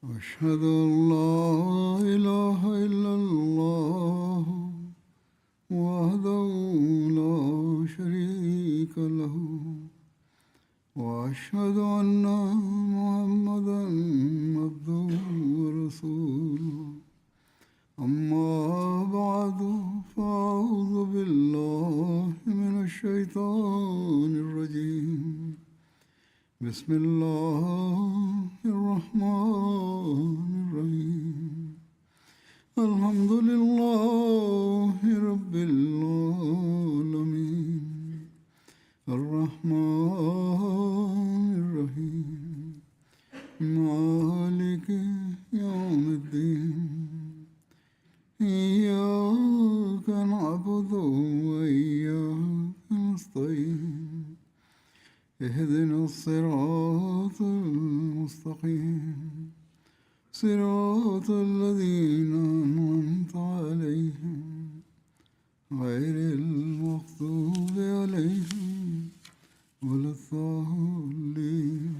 أشهد أن لا إله إلا الله وحده لا شريك له وأشهد أن محمدا عبده ورسوله أما بعد فأعوذ بالله من الشيطان الرجيم بسم الله الرحمن الرحيم الحمد لله رب العالمين الرحمن الرحيم مالك يوم الدين إياك نعبد وإياك نستعين اهدنا الصراط المستقيم صراط الذين أنعمت عليهم غير المغضوب عليهم ولا الضالين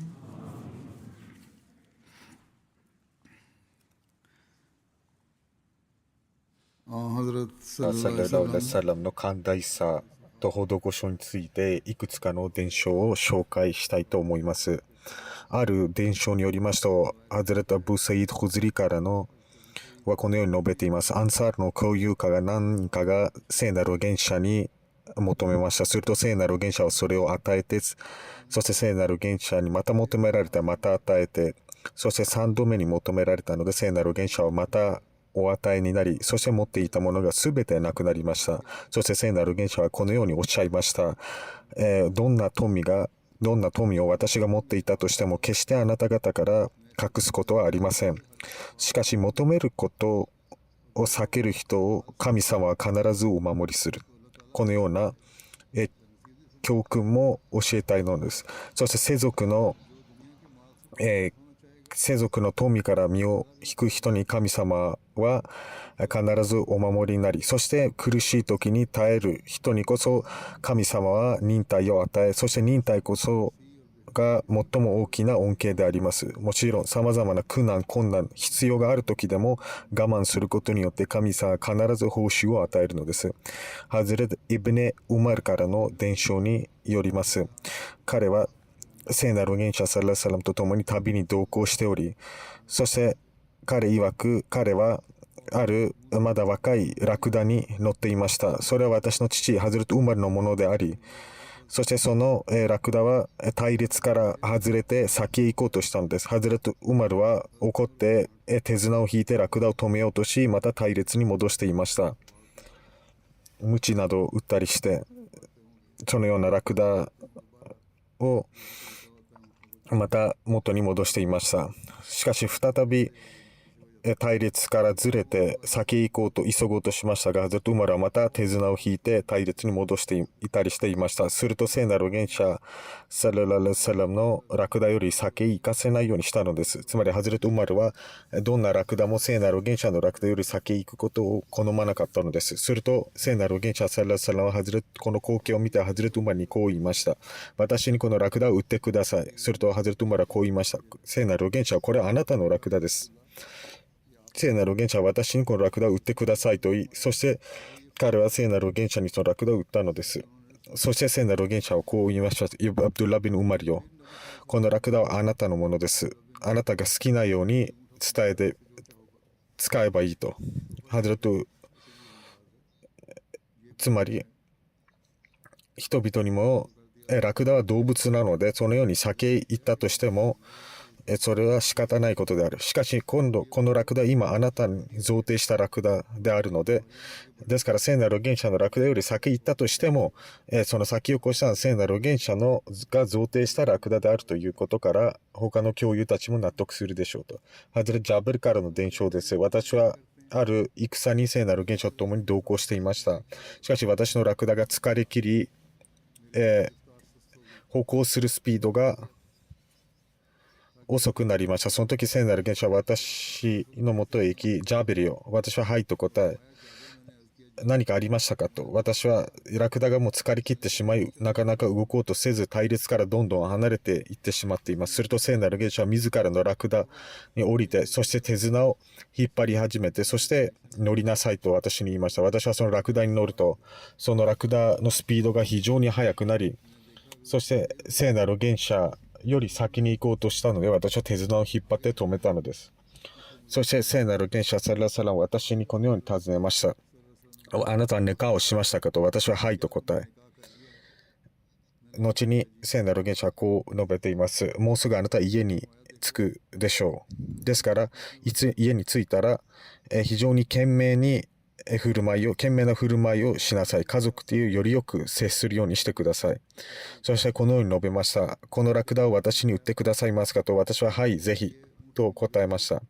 حضرت صلیサاللہ علیہルラウラوسلمサラムの寛大さと施しについていくつかの伝承を紹介したいと思います。ある伝承によりますと、ハズレット・アブ・サイド・クズリからのはこのように述べています。アンサールの共有家が何人かが聖なる現者に求めました。すると聖なる現者はそれを与えて、そして聖なる現者にまた求められた、また与えて、そして3度目に求められたので聖なる現者はまたお与えになり、そして持っていたものがすべてなくなりました。そして聖なる現者はこのようにおっしゃいました。どんな富を私が持っていたとしても決してあなた方から隠すことはありません。しかし求めることを避ける人を神様は必ずお守りする。このような教訓も教えたいのです。そして世俗の富から身を引く人に神様は必ずお守りになり、そして苦しい時に耐える人にこそ神様は忍耐を与え、そして忍耐こそが最も大きな恩恵であります。もちろん様々な苦難、困難、必要がある時でも我慢することによって神様は必ず報酬を与えるのです。ハズレド・イブネ・ウマルからの伝承によります。彼は聖なる元者サラサラムと共に旅に同行しており、そして彼曰く彼はあるまだ若いラクダに乗っていました。それは私の父ハズレト・ウマルのものであり、そしてそのラクダは隊列から外れて先へ行こうとしたのです。ハズレト・ウマルは怒って手綱を引いてラクダを止めようとし、また隊列に戻していました。鞭などを打ったりして、そのようなラクダをまた元に戻していました。しかし再び隊列からずれて先へ行こうと急ごうとしましたが、ハズレット・ウマルはまた手綱を引いて隊列に戻していたりしていました。すると聖なる現者サラララサラムのラクダより先へ行かせないようにしたのです。つまりハズレット・ウマルはどんなラクダも聖なる現者のラクダより先へ行くことを好まなかったのです。すると聖なる現者サララサラムはこの光景を見てハズレット・ウマルにこう言いました。私にこのラクダを売ってください。するとハズレット・ウマルはこう言いました。聖なる現者はこれはあなたのラクダです。聖なる現者は私にこのラクダを売ってくださいと言い、そして彼は聖なる現者にそのラクダを売ったのです。そして聖なる現者はこう言いました。イブ・アブドゥラビン・ウマリよ。このラクダはあなたのものです。あなたが好きなように伝えて使えばいいと。ハズレット、つまり人々にもラクダは動物なので、そのように先へ行ったとしても、それは仕方ないことである。しかし今度このラクダ今あなたに贈呈したラクダであるので、ですから聖なる現者のラクダより先行ったとしても、その先を越した聖なる現者のが贈呈したラクダであるということから他の教友たちも納得するでしょうと。ハズレ・ジャブルからの伝承です。私はある戦に聖なる現象と共に同行していました。しかし私のラクダが疲れきり、歩行するスピードが遅くなりました。その時聖なる現象は私のもとへ行き、ジャベリよ。私ははいと答え、何かありましたかと。私はラクダがもう疲れ切ってしまい、なかなか動こうとせず、隊列からどんどん離れていってしまっています。すると聖なる元首は自らのラクダに降りて、そして手綱を引っ張り始めて、そして乗りなさいと私に言いました。私はそのラクダに乗ると、そのラクダのスピードが非常に速くなり、そして聖なる元首より先に行こうとしたので、私は手綱を引っ張って止めたのです。そして聖なる元首サラサラは私にこのように尋ねました。あなたはネカをしましたかと。私ははいと答え。後に聖なる元首はこう述べています。もうすぐあなたは家に着くでしょう。ですから、いつ家に着いたら、非常に懸命な振る舞いをしなさい。家族というよりよく接するようにしてください。そしてこのように述べました。このラクダを私に売ってくださいますかと。私ははい、ぜひと答えました。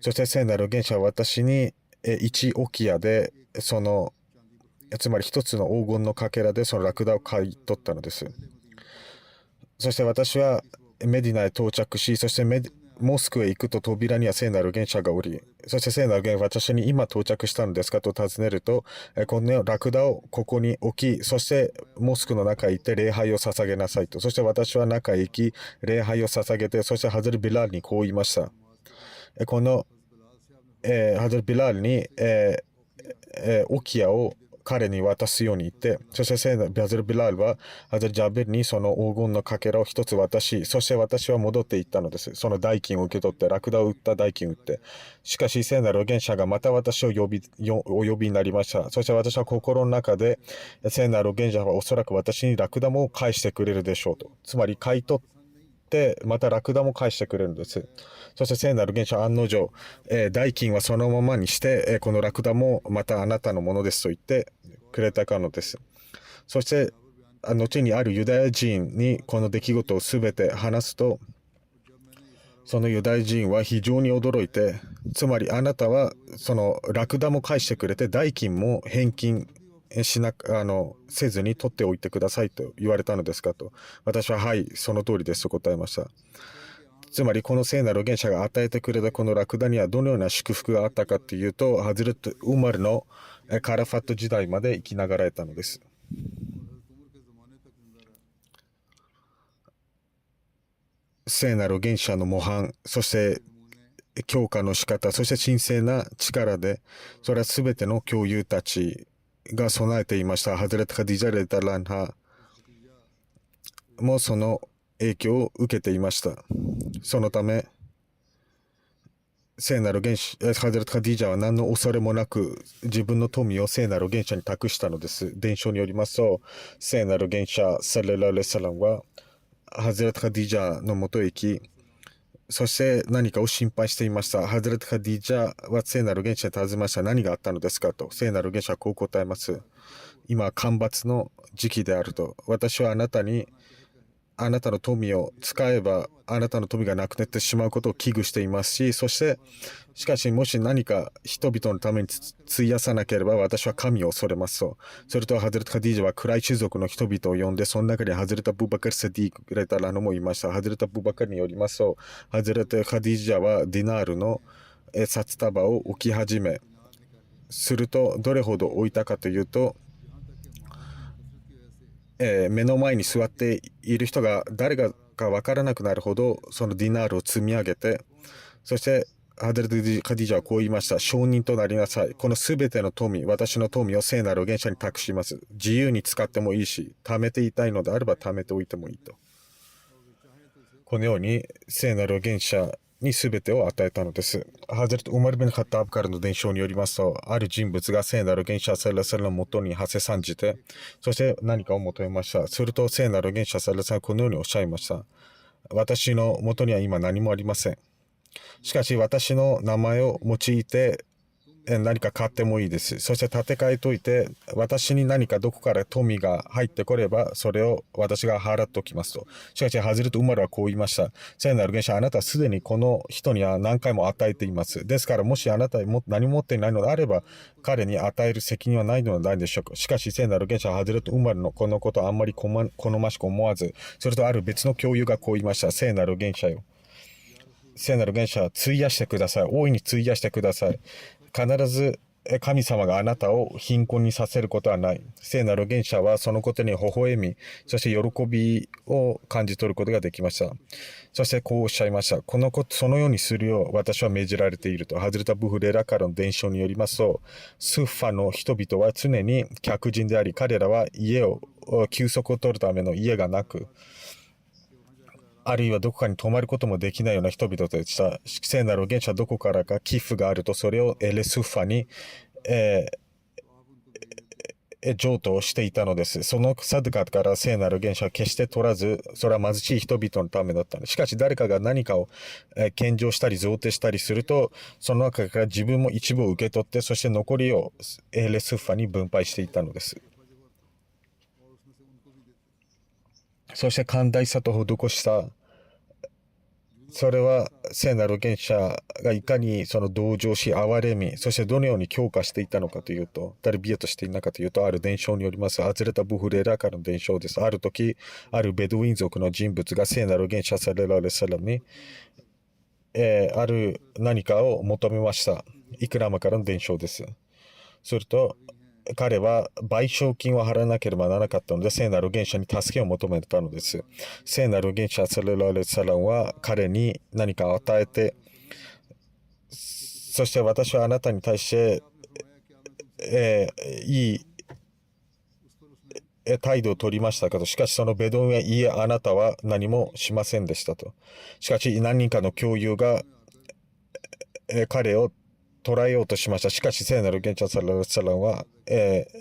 そして聖なる元首は私に1オキアでつまり一つの黄金のかけらでそのラクダを買い取ったのです。そして私はメディナへ到着し、そしてモスクへ行くと扉には聖なる元首がおり、そして聖なる元首は私に今到着したのですかと尋ねると、このラクダをここに置き、そしてモスクの中へ行って礼拝を捧げなさいと。そして私は中へ行き、礼拝を捧げて、そしてハズル・ビラールにこう言いました。この、ハズル・ビラールに、オキアを彼に渡すように言って、そして聖なるハズル・ビラールはハズル・ジャベルにその黄金のかけらを一つ渡し、そして私は戻っていったのです。その代金を受け取って、ラクダを売った代金を売って。しかし聖なる預言者がまた私をお呼びになりました。そして私は心の中で、聖なる預言者はおそらく私にラクダも返してくれるでしょうと。つまり買い取ってまたラクダも返してくれるんです。そして聖なる元首は案の定、代金はそのままにして、このラクダもまたあなたのものですと言ってくれたのです。そして後にあるユダヤ人にこの出来事をすべて話すと、そのユダヤ人は非常に驚いて、つまりあなたはそのラクダも返してくれて代金も返金せずに取っておいてくださいと言われたのですかと。私ははい、その通りですと答えました。つまりこの聖なる預言者が与えてくれたこのラクダにはどのような祝福があったかというと、ハズレット・ウマルのカラファット時代まで生きながらえたのです。聖なる預言者の模範、そして強化の仕方、そして神聖な力で、それは全ての教友たちが備えていました。ハズレット・カディジャ・レタランハもその影響を受けていました。そのため、聖なる元首、ハズレット・カディジャは何の恐れもなく自分の富を聖なる元首に託したのです。伝承によりますと、聖なる元首サレラ・レサランはハズレット・カディジャのもとへ行き、そして何かを心配していました。ハズレット・カディジャは聖なる元首に尋ねました。何があったのですかと。聖なる元首はこう答えます。今、干ばつの時期であると。私はあなたの富を使えばあなたの富がなくなってしまうことを危惧していますし、そしてしかしもし何か人々のために費やさなければ私は神を恐れますと。それとハズレット・カディジャは暗い種族の人々を呼んで、その中にハズレット・アブバカル・セディーク・レタラのもいました。ハズレット・アブバカルによりますと、ハズレット・カディジャはディナールの札束を置き始め、するとどれほど置いたかというと、目の前に座っている人が誰か分からなくなるほどそのディナールを積み上げて、そしてハズレット・カディジャはこう言いました。証人となりなさい。このすべての富、私の富を聖なる預言者に託します。自由に使ってもいいし、貯めていたいのであれば貯めておいてもいいと。このように聖なる預言者に全てを与えたのです。ハズレット・ウマル・ビン・カッターブからの伝承によりますと、ある人物が聖なる預言者サラサラのもとに馳せ参じて、そして何かを求めました。すると聖なる預言者サラサラはこのようにおっしゃいました。私のもとには今何もありません。しかし私の名前を用いて何か買ってもいいです。そして立て替えといて、私に何かどこから富が入ってこれば、それを私が払っておきますと。しかし、ハズレット・ウマルはこう言いました。聖なる元首、あなたはすでにこの人には何回も与えています。ですから、もしあなたに何も持っていないのであれば、彼に与える責任はないのではないでしょうか。しかし、聖なる元首はハズレット・ウマルのこのことをあんまり好ましく思わず、それとある別の教諭がこう言いました。聖なる元首よ。聖なる元首は費やしてください。大いに費やしてください。必ず神様があなたを貧困にさせることはない。聖なる預言者はそのことに微笑み、そして喜びを感じ取ることができました。そしてこうおっしゃいました。そのようにするよう私は命じられていると。ハズレタ・ブフレラからの伝承によりますと、スッファの人々は常に客人であり、彼らは休息を取るための家がなく、あるいはどこかに泊まることもできないような人々でした。聖なる預言者はどこからか寄付があると、それをエレスファに、譲渡していたのです。そのサドカから聖なる預言者は決して取らず、それは貧しい人々のためだったのです。しかし誰かが何かを献上したり贈呈したりすると、その中から自分も一部を受け取って、そして残りをエレスファに分配していたのです。そして寛大さと施しさ、それは聖なる預言者がいかにその同情し憐れみ、そしてどのように強化していたのかというと、タルビエとしていなかというと、ある伝承によります。アズレタ・ブフレラからの伝承です。ある時、あるベドウィン族の人物が聖なる預言者サレラレサラムに、ある何かを求めました。イクラマからの伝承です。すると、彼は賠償金を払わなければならなかったので、聖なる預言者に助けを求めたのです。聖なる預言者サレラレサランは彼に何かを与えて、そして私はあなたに対して、いい態度を取りましたけど、しかしそのベドウィンは、いえ、あなたは何もしませんでしたと。しかし何人かの教友が、彼を捕らえようとしました。しかし聖なる預言者サラルサランは、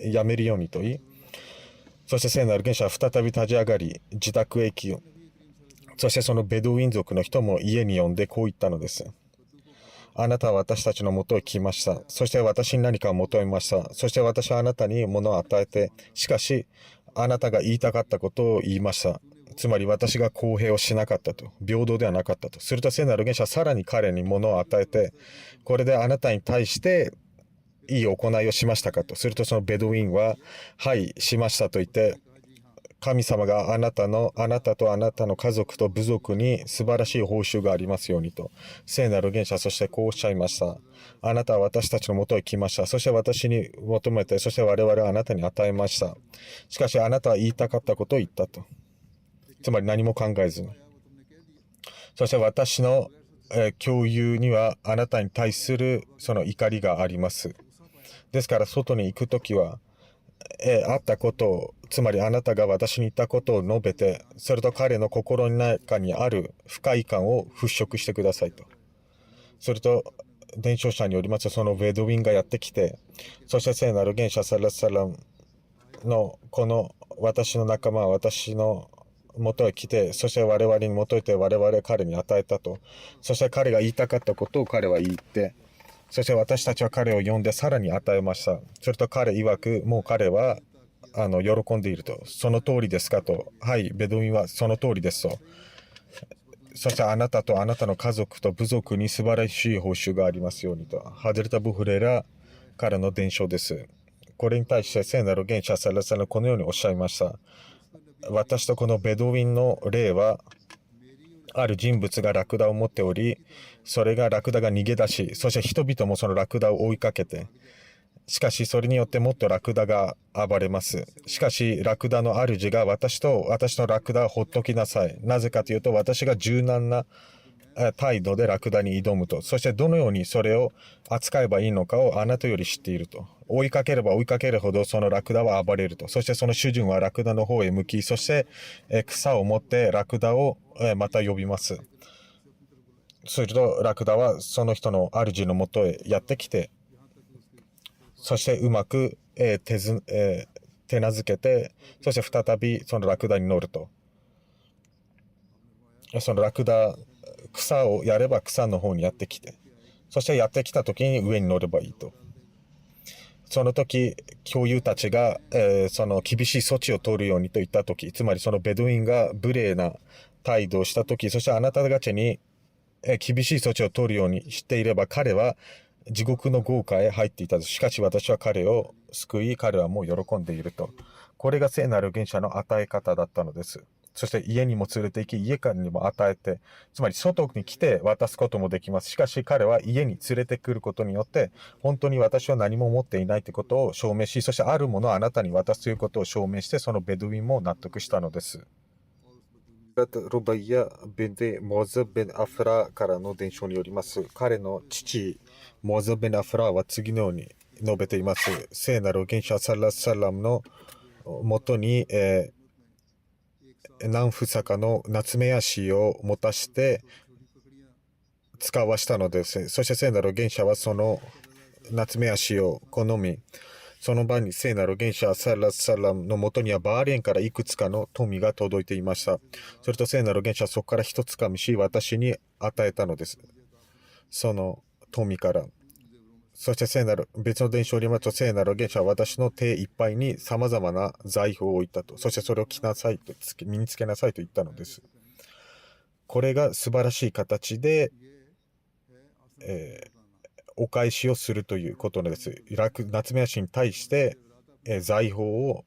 やめるようにと言い、そして聖なる預言者は再び立ち上がり、自宅へ行き、そしてそのベドウィン族の人も家に呼んでこう言ったのです。あなたは私たちのもとへ来ました。そして私に何かを求めました。そして私はあなたに物を与えて、しかしあなたが言いたかったことを言いました。つまり私が公平をしなかったと。平等ではなかったと。すると聖なる預言者はさらに彼に物を与えて、これであなたに対していい行いをしましたかと。するとそのベドウィンは、はい、しましたと言って、神様があなたとあなたの家族と部族に素晴らしい報酬がありますようにと。聖なる預言者はそしてこうおっしゃいました。あなたは私たちのもとへ来ました。そして私に求めて、そして我々はあなたに与えました。しかしあなたは言いたかったことを言ったと。つまり何も考えずに。そして私の、共有にはあなたに対するその怒りがあります。ですから外に行くときは、あったことを、つまりあなたが私に言ったことを述べて、それと彼の心の中にある不快感を払拭してくださいと。それと伝承者によりますと、そのベドウィンがやってきて、そして聖なる預言者サラサラムのこの私の仲間は私の元へ来て、そして我々に求めて我々彼に与えたと。そして彼が言いたかったことを彼は言って、そして私たちは彼を呼んでさらに与えました。すると彼曰く、もう彼は喜んでいると。その通りですかと。はい、ベドウィンはその通りですと。そしてあなたとあなたの家族と部族に素晴らしい報酬がありますようにと。ハデルタ・ブフレラからの伝承です。これに対して聖なる預言者サラサラこのようにおっしゃいました。私とこのベドウィンの例は、ある人物がラクダを持っており、それがラクダが逃げ出し、そして人々もそのラクダを追いかけて、しかしそれによってもっとラクダが暴れます。しかしラクダの主が私のラクダをほっときなさい。なぜかというと私が柔軟な態度でラクダに挑むと。そしてどのようにそれを扱えばいいのかをあなたより知っていると。追いかければ追いかけるほどそのラクダは暴れると。そしてその主人はラクダの方へ向き、そして草を持ってラクダをまた呼びます。するとラクダはその人の主のもとへやってきて、そしてうまく手なずけて、そして再びそのラクダに乗ると。そのラクダ、草をやれば草の方にやってきて、そしてやってきた時に上に乗ればいいと。その時教友たちが、その厳しい措置を取るようにと言った時、つまりそのベドウィンが無礼な態度をした時、そしてあなたたちに、厳しい措置を取るようにしていれば、彼は地獄の豪華へ入っていた。しかし私は彼を救い、彼はもう喜んでいると。これが聖なる預言者の与え方だったのです。そして家にも連れて行き、家からにも与えて、つまり外に来て渡すこともできます。しかし彼は家に連れてくることによって、本当に私は何も持っていないということを証明し、そしてあるものをあなたに渡すということを証明して、そのベドウィンも納得したのです。ルバイヤ・ビンデ・モザ・ベン・アフラからの伝承によります。彼の父、モザ・ベン・アフラは次のように述べています。聖なる元首サラ・サラムのもとに、何房かの夏目足を持たして使わしたのです。そして聖なる元首はその夏目足を好み、その晩に聖なる元首サラ・サラムのもとにはバーレーンからいくつかの富が届いていました。それと聖なる元首はそこから一つかみし私に与えたのです。その富から。そして聖なる別の伝承によりますと、聖なる元首は私の手いっぱいにさまざまな財宝を置いたと。そしてそれを着なさいと、身につけなさいと言ったのです。これが素晴らしい形で、お返しをするということです。夏目足に対して、財宝を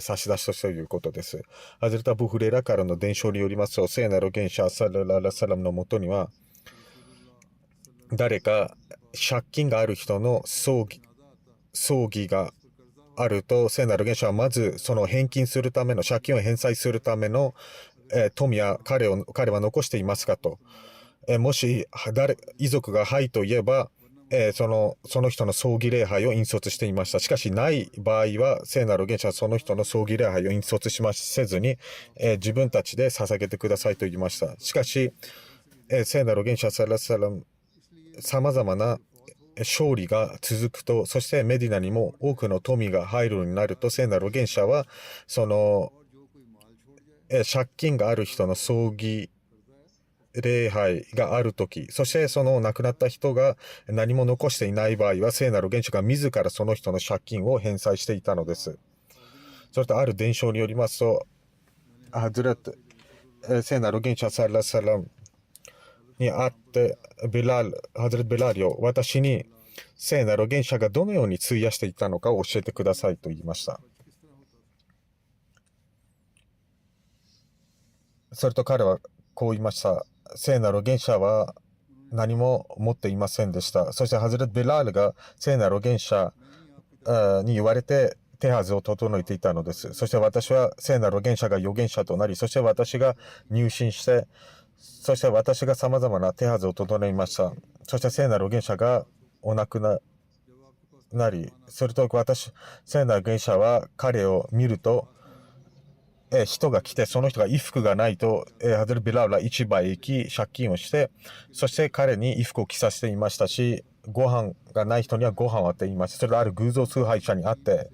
差し出したということです。ハズレタ・ブフレラからの伝承によりますと、聖なる元首サラララサラムのもとには、誰か借金がある人の葬儀があると、聖なる元首はまずその返金するための、借金を返済するための、富は彼は残していますかと。もし遺族がはいと言えば、その人の葬儀礼拝を引率していました。しかしない場合は、聖なる元首はその人の葬儀礼拝を引率せずに、自分たちで捧げてくださいと言いました。しかし、聖なる元首はサラサラムさまざまな勝利が続くと、そしてメディナにも多くの富が入るようになると、聖なる元首はその借金がある人の葬儀礼拝があるとき、そしてその亡くなった人が何も残していない場合は、聖なる元首が自らその人の借金を返済していたのです。それとある伝承によりますと、ハズレット、聖なる元首はサラサラムにあって、ハズレット・ベラールよ、私に聖なる元首がどのように費やしていたのかを教えてくださいと言いました。それと彼はこう言いました。聖なる元首は何も持っていませんでした。そしてハズレット・ベラールが聖なる元首に言われて手はずを整えていたのです。そして私は聖なる元首が預言者となり、そして私が入信して、そして私がさまざまな手はずを整えました。そして聖なる元首がお亡くなり、それと聖なる元首は彼を見ると、人が来て、その人が衣服がないと、ハズル・ビラウラ市場へ行き、借金をして、そして彼に衣服を着させていましたし、ご飯がない人にはご飯を与えました。それはある偶像崇拝者にあって、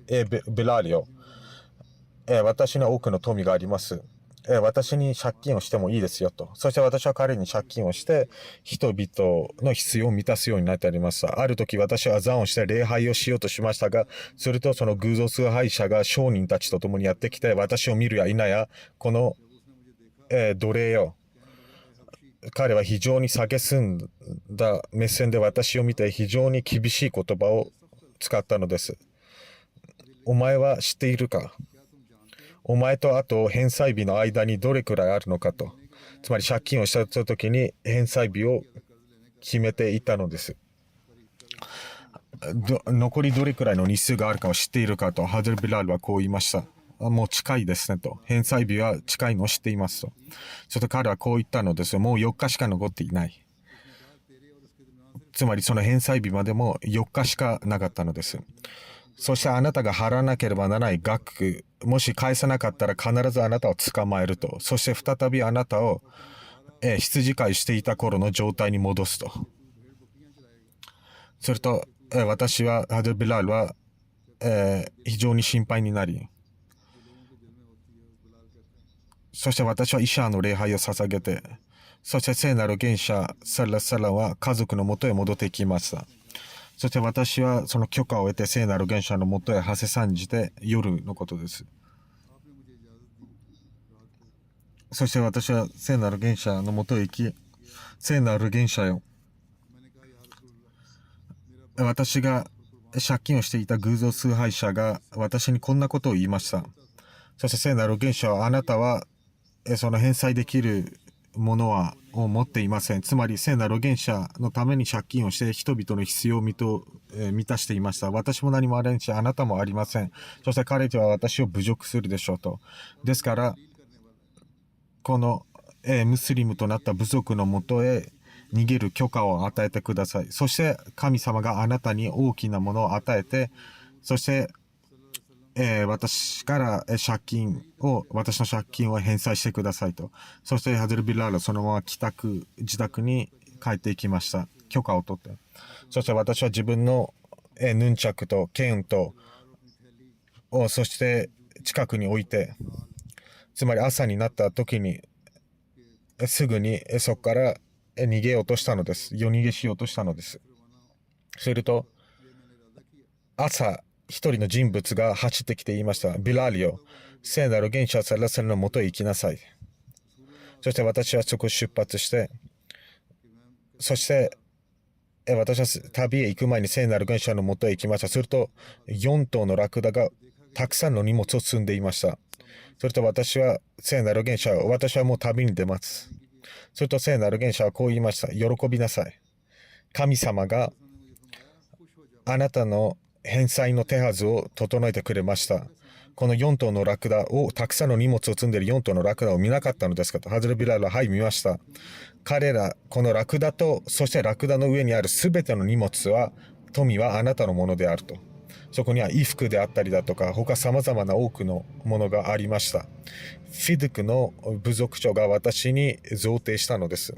ビラーリオ、私には多くの富があります。私に借金をしてもいいですよと。そして私は彼に借金をして、人々の必要を満たすようになってありました。ある時私は残をして礼拝をしようとしましたが、するとその偶像崇拝者が商人たちと共にやってきて、私を見るや否や、この、奴隷よ。彼は非常に蔑んだ目線で私を見て非常に厳しい言葉を使ったのです。お前は知っているか？お前とあと返済日の間にどれくらいあるのかと。つまり借金をした時に返済日を決めていたのです。残りどれくらいの日数があるかを知っているかと、ハズル・ビラールはこう言いました。もう近いですねと。返済日は近いのを知っていますと。ちょっと彼はこう言ったのですよ。もう4日しか残っていない。つまりその返済日までも4日しかなかったのです。そしてあなたが払わなければならない額、もし返さなかったら必ずあなたを捕まえると。そして再びあなたを、羊飼いしていた頃の状態に戻すと。それと、私は、ハドル・ビラールは、非常に心配になり、そして私はイシャーの礼拝を捧げて、そして聖なる元首サラサラは家族のもとへ戻ってきました。そして私はその許可を得て聖なる元首のもとへ馳せ参じて夜のことです。そして私は聖なる元首のもとへ行き、聖なる元首よ、私が借金をしていた偶像崇拝者が私にこんなことを言いました。そして聖なる元首はあなたはその返済できるものを持っていません。つまり聖なる預言者のために借金をして人々の必要を満たしていました。私も何もありませんし、あなたもありません。そして彼らは私を侮辱するでしょうと。ですから、この、ムスリムとなった部族のもとへ逃げる許可を与えてください。そして神様があなたに大きなものを与えて、そして私から私の借金を返済してくださいと。そしてハズル・ビラールはそのまま自宅に帰っていきました。許可を取って。そして私は自分のヌンチャクと剣そして近くに置いて、つまり朝になった時にすぐにそこから逃げようとしたのです。夜逃げしようとしたのです。すると朝一人の人物が走ってきて言いました。ビラーリオ、聖なる元首サラサラのもとへ行きなさい。そして私はそこを出発して、そして私は旅へ行く前に聖なる元首のもとへ行きました。すると4頭のラクダがたくさんの荷物を積んでいました。それと私は聖なる元首私はもう旅に出ます。すると聖なる元首はこう言いました。喜びなさい。神様があなたの返済の手はずを整えてくれました。この4頭のラクダを、たくさんの荷物を積んでいる4頭のラクダを見なかったのですかと。ハズル・ビラールは、はい、見ました。彼ら、このラクダと、そしてラクダの上にあるすべての荷物は、富はあなたのものであると。そこには衣服であったりだとか、他様々な多くのものがありました。フィドゥクの部族長が私に贈呈したのです。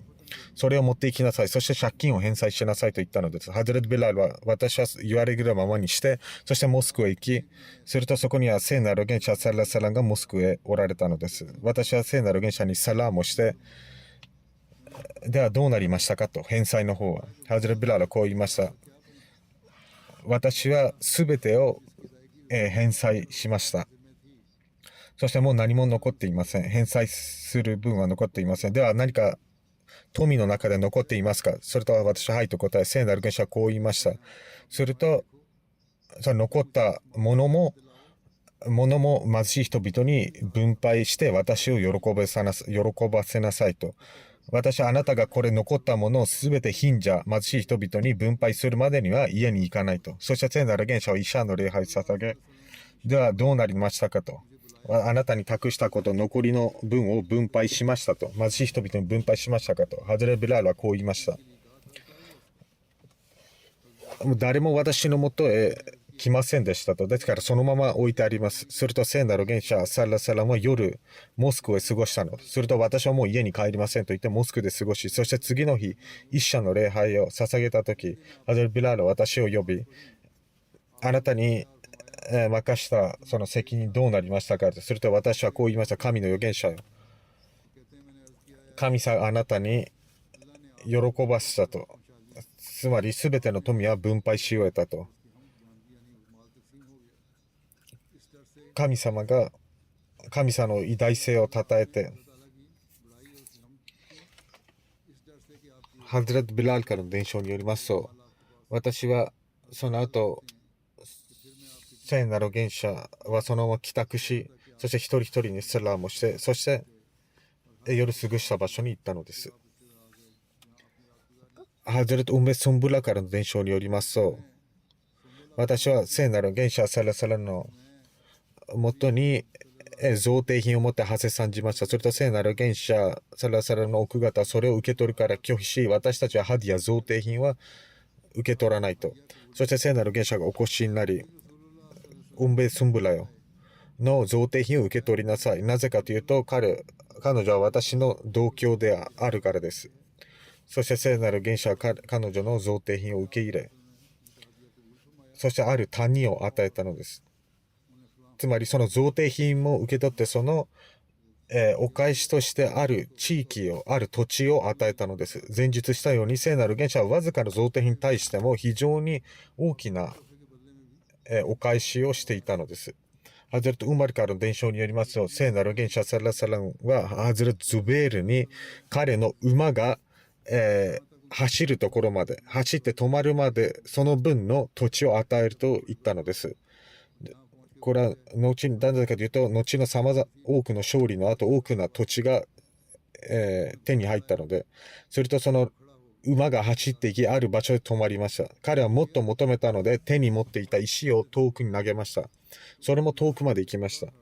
それを持っていきなさい。そして借金を返済しなさいと言ったのです。ハズレット・ビラールは私は言われるままにして、そしてモスクへ行き、するとそこには聖なる元首サラサランがモスクへおられたのです。私は聖なる元首にサラームをして、ではどうなりましたかと、返済の方は。ハズレット・ビラールはこう言いました。私はすべてを、返済しました。そしてもう何も残っていません。返済する分は残っていません。では何か富の中で残っていますか。それと私ははいと答え、聖なる元首はこう言いました。すると、その残ったものも貧しい人々に分配して私を喜ばせなさいと。私はあなたがこれ残ったものをすべて貧しい人々に分配するまでには家に行かないと。そして聖なる元首はイシャーの礼拝を捧げ、ではどうなりましたかと。あなたに託したこと残りの分を分配しましたと。貧しい人々に分配しましたかと。ハズレ・ビラールはこう言いました。誰も私のもとへ来ませんでしたと。ですからそのまま置いてあります。すると聖なる元首サラサラは夜モスクへ過ごしたの。すると私はもう家に帰りませんと言ってモスクで過ごし、そして次の日一社の礼拝を捧げたとき、ハズレ・ビラールは私を呼び、あなたに任したその責任どうなりましたかと。すると私はこう言いました。神の預言者よ。神様あなたに喜ばせたと。つまり全ての富は分配し終えたと。神様の偉大性を称えて、ハズレット・ビラールからの伝承によりますと、私はその後、聖なる元首はそのまま帰宅し、そして一人一人にサラームをして、そして夜過ごした場所に行ったのです。ハズレット・ウンベ・スンブラからの伝承によりますと、私は聖なる元首サラサラのもとに贈呈品を持ってハセさんじました。それと聖なる元首サラサラの奥方はそれを受け取るから拒否し、私たちはハディや贈呈品は受け取らないと。そして聖なる元首がお越しになり、ウンベ・スンブラよの贈呈品を受け取りなさい。なぜかというと、彼女は私の同郷であるからです。そして聖なる元首は彼女の贈呈品を受け入れ、そしてある谷を与えたのです。つまりその贈呈品も受け取って、その、お返しとしてあるある土地を与えたのです。前述したように聖なる元首はわずかな贈呈品に対しても非常に大きな、お返しをしていたのです。ハズレット・ウマルからの伝承によりますと、聖なる元首サラサランはハズレット・ズベールに彼の馬が、走るところまで、走って止まるまで、その分の土地を与えると言ったのです。これは後に、なぜかというと、後の多くの勝利の後、多くの土地が、手に入ったので、それとその馬が走っていき、ある場所で止まりました。彼はもっと求めたので、手に持っていた石を遠くに投げました。それも遠くまで行きました。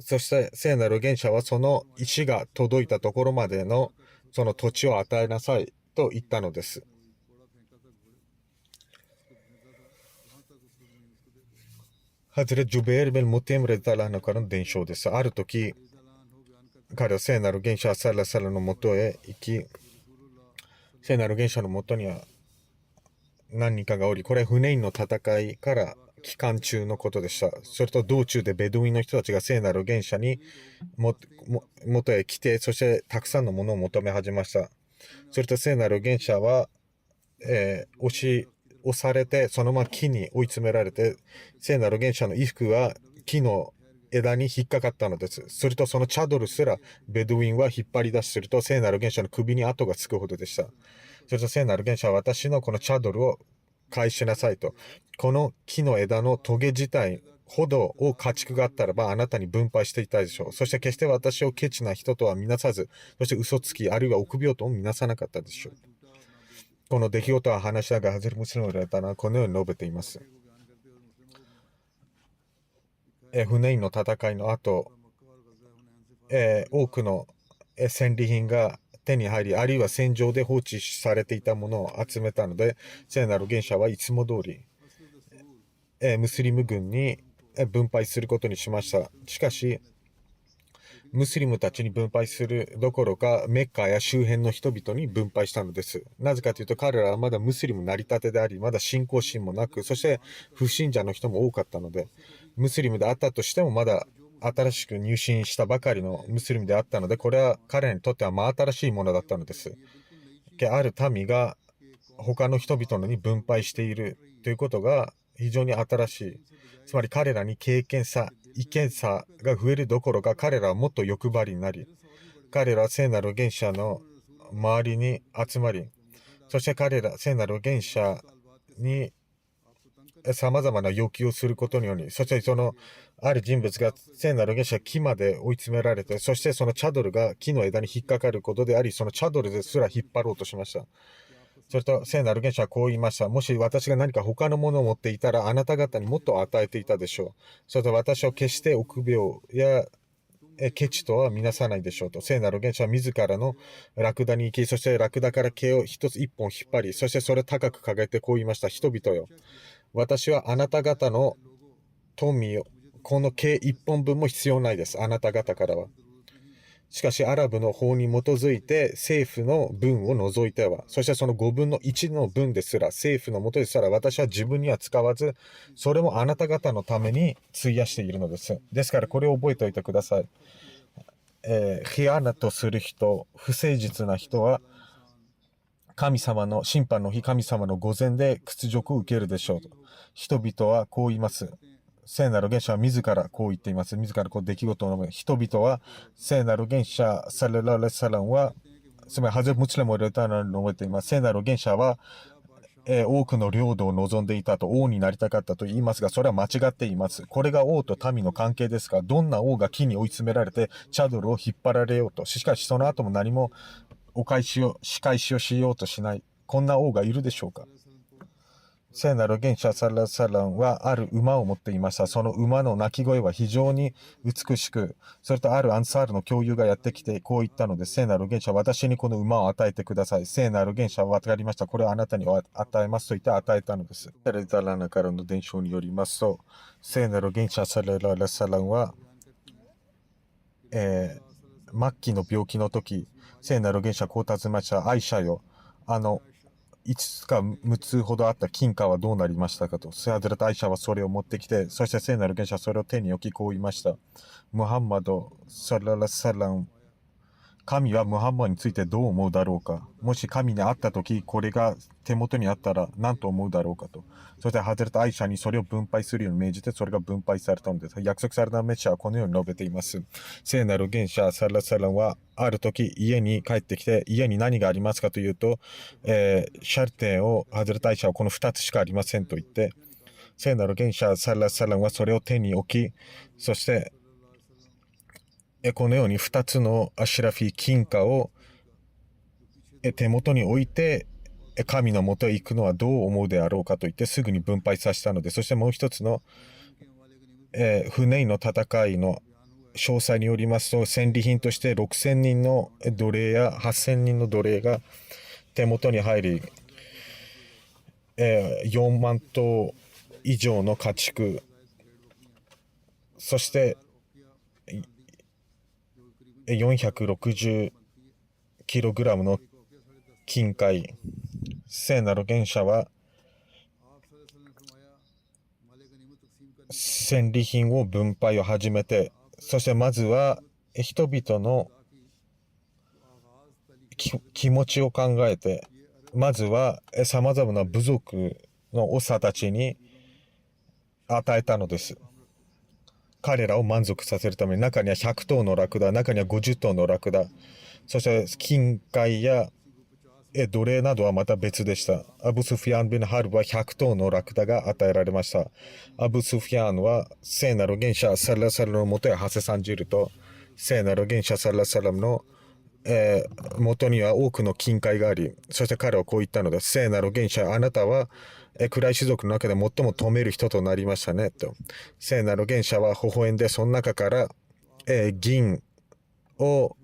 そして聖なる預言者はその石が届いたところまでのその土地を与えなさいと言ったのです。ハズレ・ジュベール・ベル・ムテム・レザラーナからの伝承です。ある時、彼は聖なる預言者サラサラのもとへ行き、聖なる預言者のもとには何人かがおり、これはフネインの戦いから期間中のことでした。それと道中でベドウィンの人たちが聖なる預言者にもとへ来て、そしてたくさんのものを求め始めました。それと聖なる預言者は、押されて、そのまま木に追い詰められて、聖なる預言者の衣服は木の枝に引っかかったのです。するとそのチャドルすらベドウィンは引っ張り出しすると、聖なる預言者の首に跡がつくほどでした。それと聖なる預言者は私のこのチャドルを返しなさいと。この木の枝のトゲ自体ほどを家畜があったらばあなたに分配していたでしょう。そして決して私をケチな人とは見なさず、そして嘘つきあるいは臆病とも見なさなかったでしょう。この出来事は話しながらハズレムスリムのレタナはこのように述べています。フネインの戦いの後、多くの戦利品が手に入り、あるいは戦場で放置されていたものを集めたので、聖なる預言者はいつも通り、ムスリム軍に分配することにしました。しかし、ムスリムたちに分配するどころか、メッカや周辺の人々に分配したのです。なぜかというと、彼らはまだムスリム成り立てであり、まだ信仰心もなく、そして不信者の人も多かったので、ムスリムであったとしても、まだ新しく入信したばかりのムスリムであったので、これは彼らにとっては真新しいものだったのです。ある民が他の人々に分配しているということが非常に新しい。つまり彼らに経験差、意見差が増えるどころか、彼らはもっと欲張りになり、彼らは聖なる預言者の周りに集まり、そして彼ら聖なる預言者にさまざまな要求をすることにより、そしてそのある人物が聖なる預言者木まで追い詰められて、そしてそのチャドルが木の枝に引っかかることであり、そのチャドルですら引っ張ろうとしました。それと聖なる預言者はこう言いました。もし私が何か他のものを持っていたら、あなた方にもっと与えていたでしょう。それと私を決して臆病やケチとは見なさないでしょうと。聖なる預言者は自らのラクダに行き、そしてラクダから毛を一本引っ張り、そしてそれを高く掲げてこう言いました。人々よ。私はあなた方の富を、この毛一本分も必要ないです。あなた方からは。しかし、アラブの法に基づいて政府の分を除いては、そしてその5分の1の分ですら、政府のもとですら、私は自分には使わず、それもあなた方のために費やしているのです。ですから、これを覚えておいてください。ヒアナとする人、不誠実な人は、神様の審判の日、神様の御前で屈辱を受けるでしょうと。人々はこう言います。聖なる預言者は自らこう言っています。自らこう出来事を述べ、人々は聖なる預言者サレラレサランは、つまりハゼムチレムを入れたのを述べています。聖なる預言者は、多くの領土を望んでいたと、王になりたかったと言いますが、それは間違っています。これが王と民の関係ですが、どんな王が木に追い詰められて、チャドルを引っ張られようと、しかしその後も何も仕返しをしようとしない、こんな王がいるでしょうか。聖なる預言者サラサランはある馬を持っていました。その馬の鳴き声は非常に美しく、それとあるアンサールの教友がやってきてこう言ったので、聖なる預言者、私にこの馬を与えてください。聖なる預言者は分かりました。これをあなたに与えますと言って与えたのです。セレザラナからの伝承によりますと、聖なる預言者サラサランは、末期の病気の時、聖なる預言者こう尋ねました。アイシャよ、5つか6つほどあった金貨はどうなりましたかと。ハズレット・アイシャはそれを持ってきて、そして聖なる預言者はそれを手に置きこう言いました。ムハンマド・サララサラン、神はムハンマドについてどう思うだろうか。もし神に会ったとき、これが手元にあったら何と思うだろうかと。そしてハズレット・アイシャにそれを分配するように命じて、それが分配されたのです。約束されたメッシャはこのように述べています。聖なる預言者サラサランは、ある時家に帰ってきて、家に何がありますかというと、シャルテンをハズレット・アイシャはこの2つしかありませんと言って、聖なる元首サラサランはそれを手に置き、そしてこのように2つのアシュラフィ金貨を手元に置いて神のもとへ行くのはどう思うであろうかと言ってすぐに分配させたので、そしてもう一つの、フネイの戦いの詳細によりますと、戦利品として6000人の奴隷や8000人の奴隷が手元に入り、4万頭以上の家畜、そして460キログラムの金塊、聖なる元首は戦利品を分配を始めて、そしてまずは人々の気持ちを考えて、まずはさまざまな部族の長たちに与えたのです。彼らを満足させるために、中には100頭のラクダ、中には50頭のラクダ、そして金塊や奴隷などはまた別でした。アブ・スフィアン・ビン・ハルブは100頭のラクダが与えられました。アブ・スフィアンは聖なる元首サラサラのもとへハセサンジルと、聖なる元首サラサラの元には多くの金塊があり、そして彼はこう言ったのです。聖なる元首、あなたは暗い種族の中で最も止める人となりましたねと。聖なる元首は微笑んで、その中から、銀を、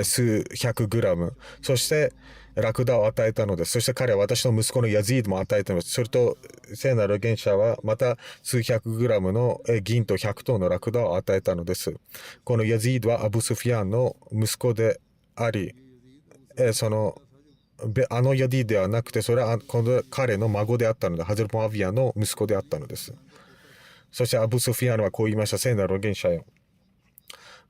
数百グラム、そしてラクダを与えたのです。そして彼は私の息子のヤズィードも与えたのです。それと聖なる元首はまた数百グラムの銀と100頭のラクダを与えたのです。このヤズィードはアブ・スフィアンの息子であり、あのヤディではなくて、それはこの彼の孫であったので、ハゼル・モアビアの息子であったのです。そしてアブ・スフィアンはこう言いました。聖なる元首よ、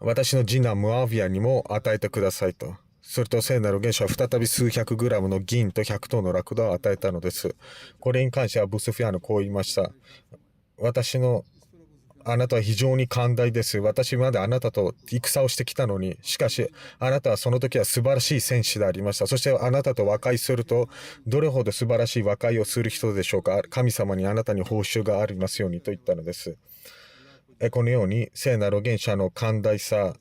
私の次男ムアビアにも与えてくださいと。すると聖なる元首は再び数百グラムの銀と100頭のラクダを与えたのです。これに関してアブ・スフィアンはこう言いました。あなたは非常に寛大です。私まであなたと戦をしてきたのに、しかしあなたはその時は素晴らしい戦士でありました。そしてあなたと和解すると、どれほど素晴らしい和解をする人でしょうか。神様にあなたに報酬がありますようにと言ったのです。このように聖なる元首の寛大さ、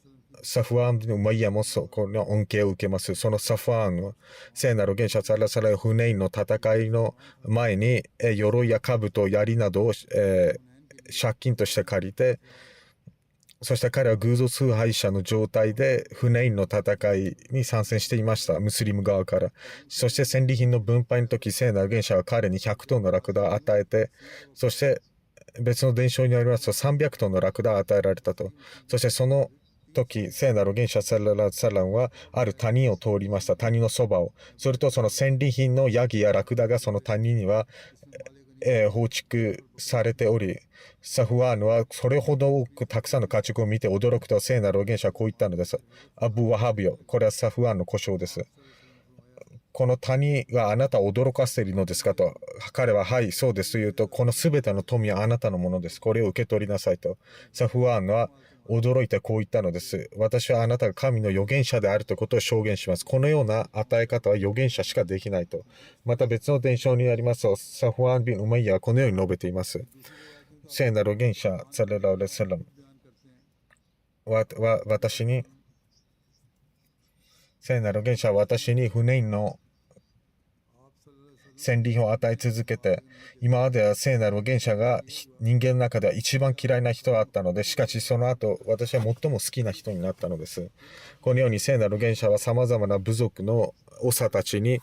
サフワーンのマイヤもこの恩恵を受けます。そのサフワーンは聖なる元首サラサラフネインの戦いの前に鎧や兜、槍などを、借金として借りて、そして彼は偶像崇拝者の状態でフネインの戦いに参戦していました。ムスリム側から。そして戦利品の分配の時、聖なる元首は彼に100トンのラクダを与えて、そして別の伝承によりますと300トンのラクダを与えられたと。そしてその時、聖なる元首サララサランはある谷を通りました。谷のそばを。それとその戦利品のヤギやラクダがその谷には、放逐されており、サフワーンはそれほど多くたくさんの家畜を見て驚くと、聖なる元首はこう言ったのです。アブ・ワハビヨ、これはサフワーンの呼称です。この谷があなたを驚かせているのですかと。彼ははい、そうですと言うと、このすべての富はあなたのものです。これを受け取りなさいと。サフワーンは驚いてこう言ったのです。私はあなたが神の預言者であるということを証言します。このような与え方は預言者しかできないと。また別の伝承にありますと、サフワーン・ビン・ウマイヤはこのように述べています。聖なる預言者、サララレサラムは私に、聖なる預言者は私にフネインの戦利品を与え続けて、今までは聖なる預言者が人間の中では一番嫌いな人だったので、しかしその後、私は最も好きな人になったのです。このように聖なる預言者は様々な部族の長たちに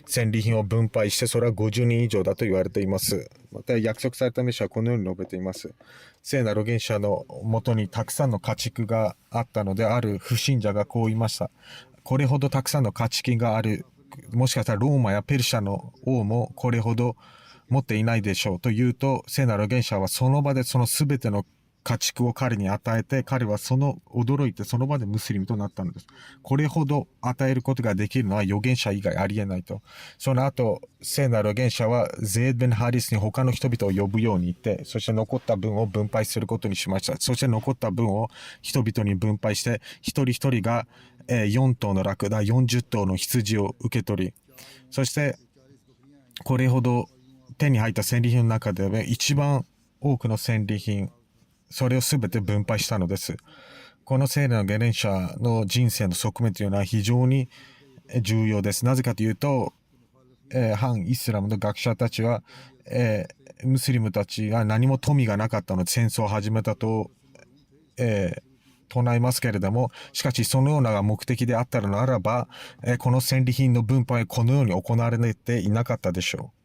戦利品を分配して、それは50人以上だと言われています。また約束されたメシはこのように述べています。聖なる預言者のもとにたくさんの家畜があったので、ある不信者がこう言いました。これほどたくさんの家畜がある、もしかしたらローマやペルシャの王もこれほど持っていないでしょうと言うと、聖なる預言者はその場でその全ての家畜を彼に与えて、彼は驚いてその場でムスリムとなったのです。これほど与えることができるのは預言者以外ありえないと。その後、聖なる預言者はゼード・ベン・ハリスに他の人々を呼ぶように言って、そして残った分を分配することにしました。そして残った分を人々に分配して、一人一人が4頭のラクダ、40頭の羊を受け取り、そしてこれほど手に入った戦利品の中で一番多くの戦利品、それをすべて分配したのです。この聖なるゲレンシャの人生の側面というのは非常に重要です。なぜかというと、反イスラムの学者たちは、ムスリムたちが何も富がなかったので戦争を始めたと、唱えますけれども、しかしそのような目的であったのならば、この戦利品の分配はこのように行われていなかったでしょう。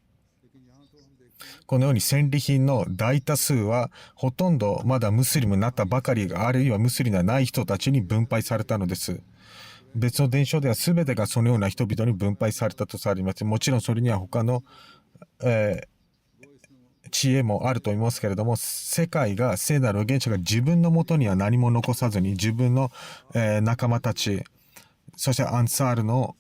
このように戦利品の大多数はほとんどまだムスリムになったばかり、あるいはムスリムではない人たちに分配されたのです。別の伝承では全てがそのような人々に分配されたとされます。もちろんそれには他の、知恵もあると思いますけれども、世界が聖なる預言者が自分のもとには何も残さずに自分の、仲間たち、そしてアンサールの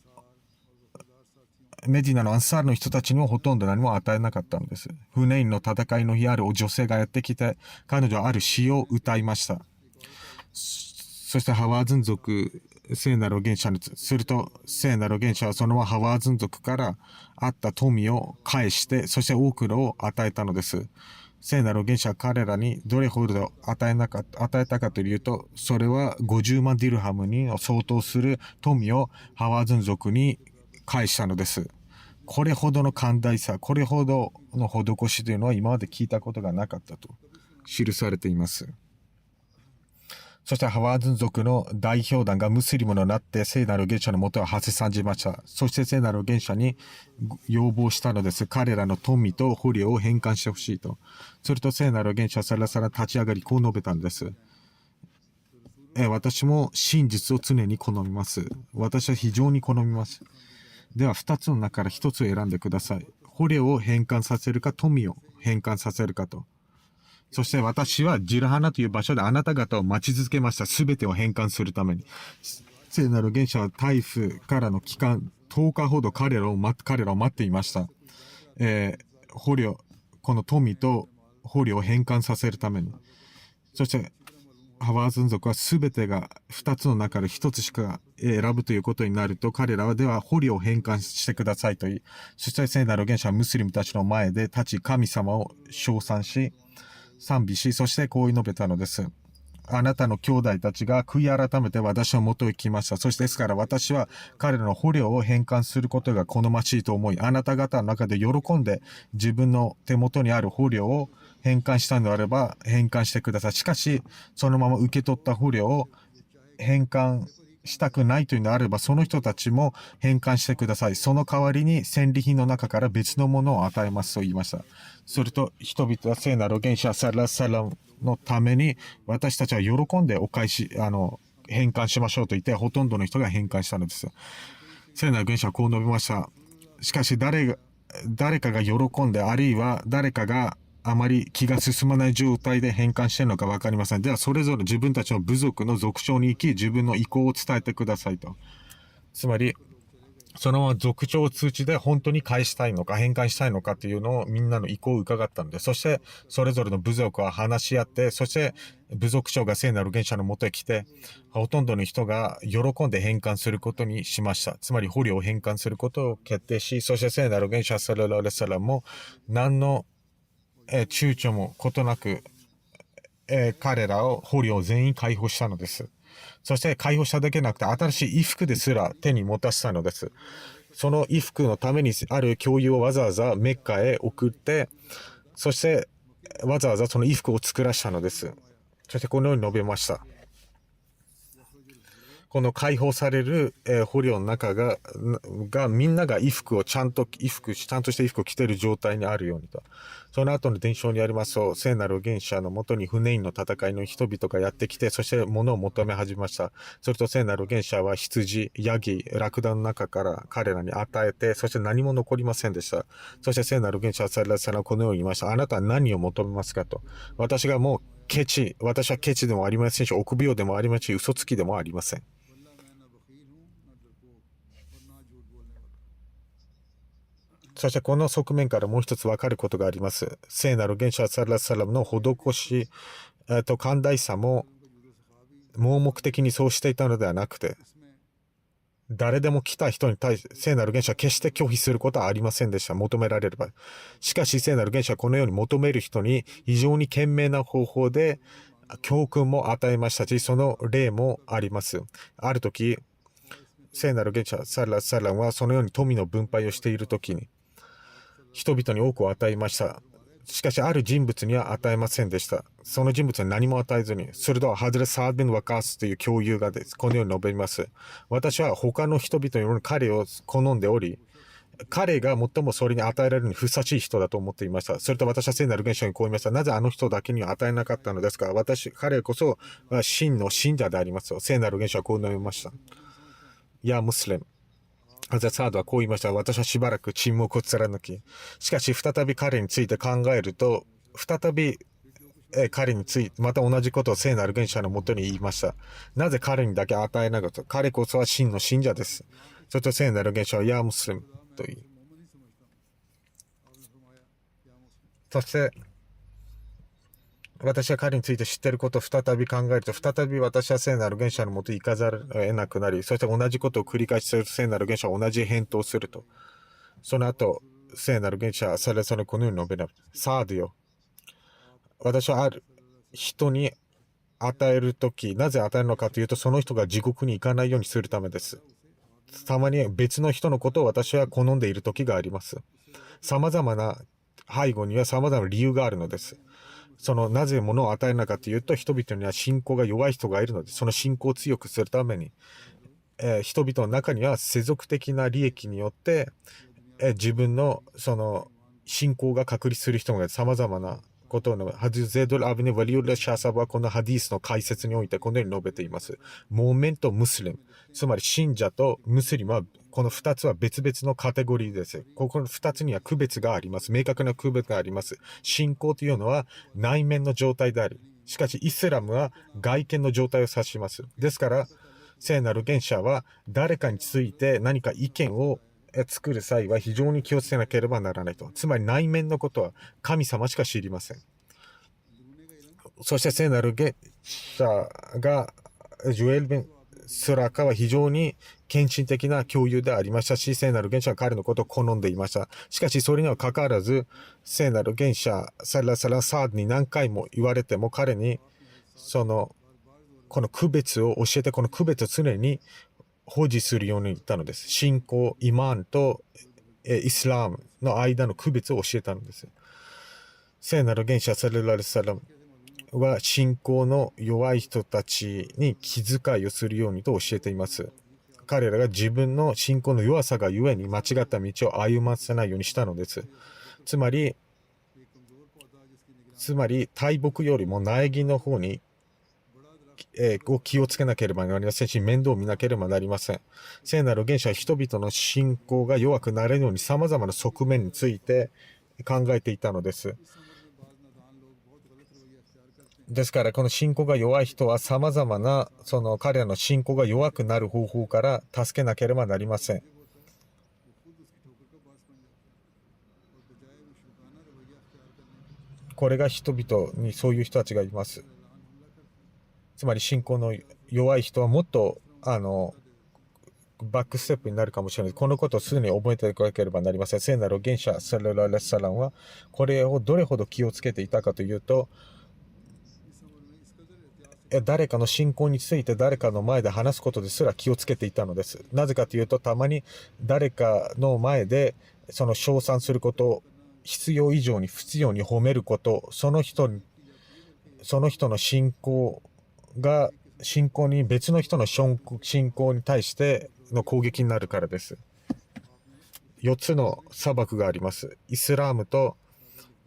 メディナのアンサールの人たちにもほとんど何も与えなかったのです。フネインの戦いの日ある女性がやってきて、彼女はある詩を歌いました。そしてハワーズン族、聖なる預言者にすると、聖なる預言者はそのままハワーズン族からあった富を返して、そして多くのを与えたのです。聖なる預言者は彼らにどれほど与えたかというと、それは50万ディルハムに相当する富をハワーズン族に返したのです。これほどの寛大さ、これほどの施しというのは今まで聞いたことがなかったと記されています。そしてハワーズン族の代表団がムスリムになって聖なる預言者のもとを馳せ参じました。そして聖なる預言者に要望したのです。彼らの富と捕虜を返還してほしいと。すると聖なる預言者はさらさら立ち上がりこう述べたのです。私も真実を常に好みます。私は非常に好みます。では2つの中から1つを選んでください。捕虜を返還させるか富を返還させるかと。そして私はジルハナという場所であなた方を待ち続けました。すべてを返還するために。聖なる預言者はタイフからの期間10日ほど彼らを待っていました。捕虜、この富と捕虜を返還させるために。そしてハワーズン族は全てが2つの中で1つしか選ぶということになると、彼らはでは捕虜を返還してくださいと言い、そして聖なる預言者はムスリムたちの前で立ち神様を称賛し、賛美し、そしてこう述べたのです。あなたの兄弟たちが悔い改めて私の元へ来ました。そしてですから私は彼らの捕虜を返還することが好ましいと思い、あなた方の中で喜んで自分の手元にある捕虜を返還したのであれば返還してください。しかし、そのまま受け取った捕虜を返還したくないというのであれば、その人たちも返還してください。その代わりに戦利品の中から別のものを与えますと言いました。すると人々は聖なる預言者サラサラのために私たちは喜んで返還しましょうと言って、ほとんどの人が返還したのです。聖なる預言者はこう述べました。しかし誰かが喜んで、あるいは誰かがあまり気が進まない状態で返還しているのか分かりません。ではそれぞれ自分たちの部族の族長に行き、自分の意向を伝えてくださいと。つまりそのまま族長通知で本当に返したいのか返還したいのかというのをみんなの意向を伺ったので、そしてそれぞれの部族は話し合って、そして部族長が聖なる預言者のもとへ来て、ほとんどの人が喜んで返還することにしました。つまり捕虜を返還することを決定し、そして聖なる預言者サララレサラも何の躊躇もことなく、彼らを捕虜を全員解放したのです。そして解放しただけでなくて新しい衣服ですら手に持たせたのです。その衣服のためにある教諭をわざわざメッカへ送って、そしてわざわざその衣服を作らしたのです。そしてこのように述べました。この解放される、捕虜の中がみんながちゃんとした衣服を着ている状態にあるようにと。その後の伝承にありますと、聖なる預言者のもとにフネインの戦いの人々がやってきて、そして物を求め始めました。すると聖なる預言者は羊、ヤギ、ラクダの中から彼らに与えて、そして何も残りませんでした。そして聖なる預言者はサラサラこのように言いました。あなたは何を求めますかと。私はケチでもありませんし、臆病でもありませんし、嘘つきでもありません。そしてこの側面からもう一つ分かることがあります。聖なる預言者サラサラムの施しと寛大さも盲目的にそうしていたのではなくて、誰でも来た人に対して聖なる原始は決して拒否することはありませんでした。求められれば。しかし聖なる原始はこのように求める人に非常に賢明な方法で教訓も与えましたし、その例もあります。ある時、聖なる原始サラサランはそのように富の分配をしている時に人々に多くを与えました。しかし、ある人物には与えませんでした。その人物は何も与えずに、すると、ハズレ・サード・ビン・ワカースという共有がです。このように述べます。私は他の人々より彼を好んでおり、彼が最もそれに与えられるにふさわしい人だと思っていました。それと私は聖なる現象にこう言いました。なぜあの人だけには与えなかったのですか。彼こそ真の信者であります。聖なる現象はこう述べました。いや、ムスリム。ハザサードはこう言いました。私はしばらく沈黙を貫き。しかし、再び彼について考えると、再び彼について、また同じことを聖なる原者のもとに言いました。なぜ彼にだけ与えなかった。彼こそは真の信者です。そして聖なる原者は、ヤームスリムと言い。そして、私は彼について知っていることを再び考えると、再び私は聖なる原者のもとに行かざるを得なくなり、そして同じことを繰り返しすると聖なる原者は同じ返答をすると。その後、聖なる原者はそれぞれこのように述べな。サードよ。私はある人に与えるとき、なぜ与えるのかというと、その人が地獄に行かないようにするためです。たまに別の人のことを私は好んでいるときがあります。様々な背後には様々な理由があるのです。なぜ物を与えるのかというと、人々には信仰が弱い人がいるので、その信仰を強くするために、人々の中には世俗的な利益によって、自分の信仰が確立する人が様々なことをハズゼドル・アブネ・ワリウラ・シャーサブはこのハディースの解説においてこのように述べています。モーメンとムスリム、つまり信者とムスリムはこの2つは別々のカテゴリーです。ここの2つには区別があります。明確な区別があります。信仰というのは内面の状態であり、しかしイスラムは外見の状態を指します。ですから、聖なる原者は誰かについて何か意見を作る際は非常に気をつけなければならないと。つまり内面のことは神様しか知りません。そして聖なる原者がジュエル・ベン・スラカは非常に献身的な共有でありましたし、聖なる原者は彼のことを好んでいました。しかしそれにはかかわらず、聖なる原者サラサラサードに何回も言われても彼にこの区別を教えて、この区別を常に保持するように言ったのです。信仰、イマンとイスラムの間の区別を教えたのです。聖なる原者サララルサラムは信仰の弱い人たちに気遣いをするようにと教えています。彼らが自分の信仰の弱さがゆえに間違った道を歩ませないようにしたのです。つまり大木よりも苗木の方に気をつけなければなりませんし、面倒を見なければなりません。聖なる原者は人々の信仰が弱くなれるように様々な側面について考えていたのです。ですから、この信仰が弱い人は様々な彼らの信仰が弱くなる方法から助けなければなりません。これが人々にそういう人たちがいます。つまり信仰の弱い人はもっとバックステップになるかもしれない。このことをすぐに覚えていかなければなりません。聖なる原者サララレッサランはこれをどれほど気をつけていたかというと、誰かの信仰について誰かの前で話すことですら気をつけていたのです。なぜかというと、たまに誰かの前で称賛すること、必要以上に不必要に褒めること、その人の信仰に別の人の信仰に対しての攻撃になるからです。4つの裁くがあります。イスラームと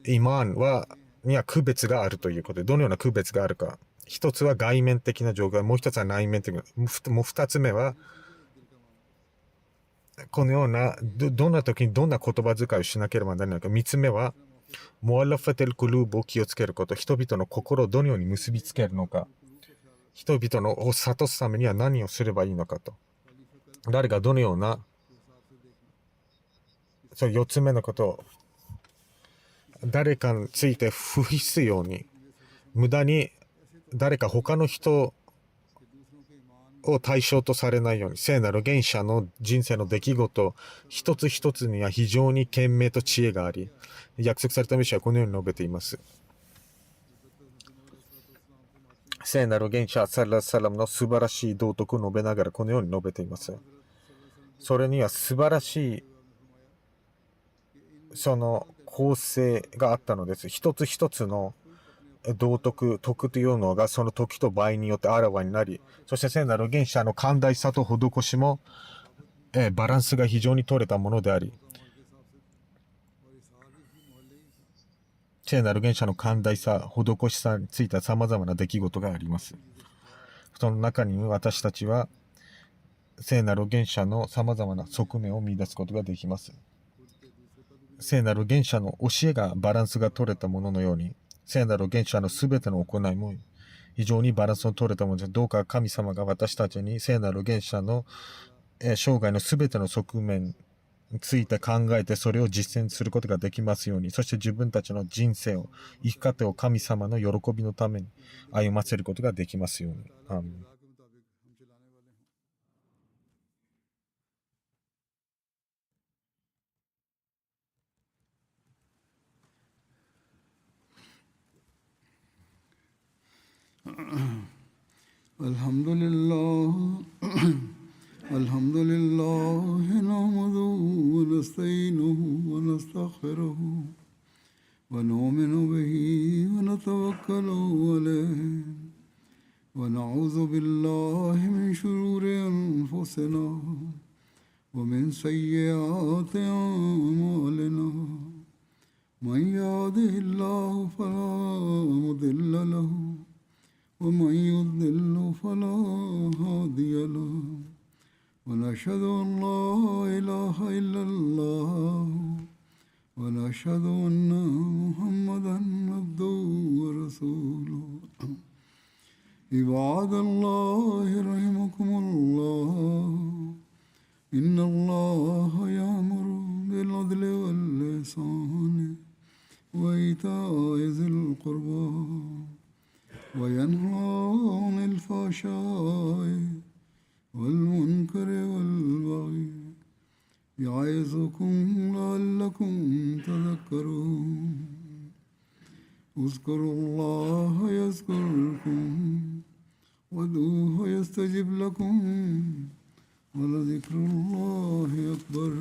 イマーンには区別があるということで、どのような区別があるか。一つは外面的な状況、もう一つは内面的な、もう二つ目は、このような、どんな時にどんな言葉遣いをしなければならないか。三つ目は、モアラファテルクルーブを気をつけること。人々の心をどのように結びつけるのか。人々を諭すためには何をすればいいのかと。誰がどのような、4つ目のことを、誰かについて不必要に、無駄に誰か他の人を対象とされないように、聖なる原者の人生の出来事一つ一つには非常に賢明と知恵があり、約束されたメシアはこのように述べています。聖なる原者サラサラムの素晴らしい道徳を述べながらこのように述べています。それには素晴らしいその構成があったのです。一つ一つの道徳というのがその時と場合によってあらわになり、そして聖なる原者の寛大さと施しも、バランスが非常に取れたものであり、聖なる原者の寛大さ、施しさについたさまざまな出来事があります。その中に私たちは聖なる原者のさまざまな側面を見出すことができます。聖なる原者の教えがバランスが取れたもののように、聖なる原者のすべての行いも非常にバランスの取れたものです。どうか神様が私たちに聖なる原者の生涯のすべての側面について考えてそれを実践することができますように、そして自分たちの人生を、生き方を神様の喜びのために歩ませることができますように。アーメン。الحمد لله الحمد لله نحمده ونستعينه ونستغفره ونؤمن به ونتوكل عليه ونعوذ بالله من شرور أنفسنا ومن سيئات أعمالنا من يهده الله فلا مضل له ومن يضلل فلا هادي له ونشهد أن لا إله إلا الله ونشهد أن محمدا عبده ورسوله عباد الله رحمكم الله إن الله يأمر بالعدل والإحسان وإيتاء ذي القربى وينهى عن الفحشاء والمنكر والبغي يعظكم لعلكم تذكرون اذكروا الله يذكركم وادعوه يستجب لكم ولذكر الله أكبر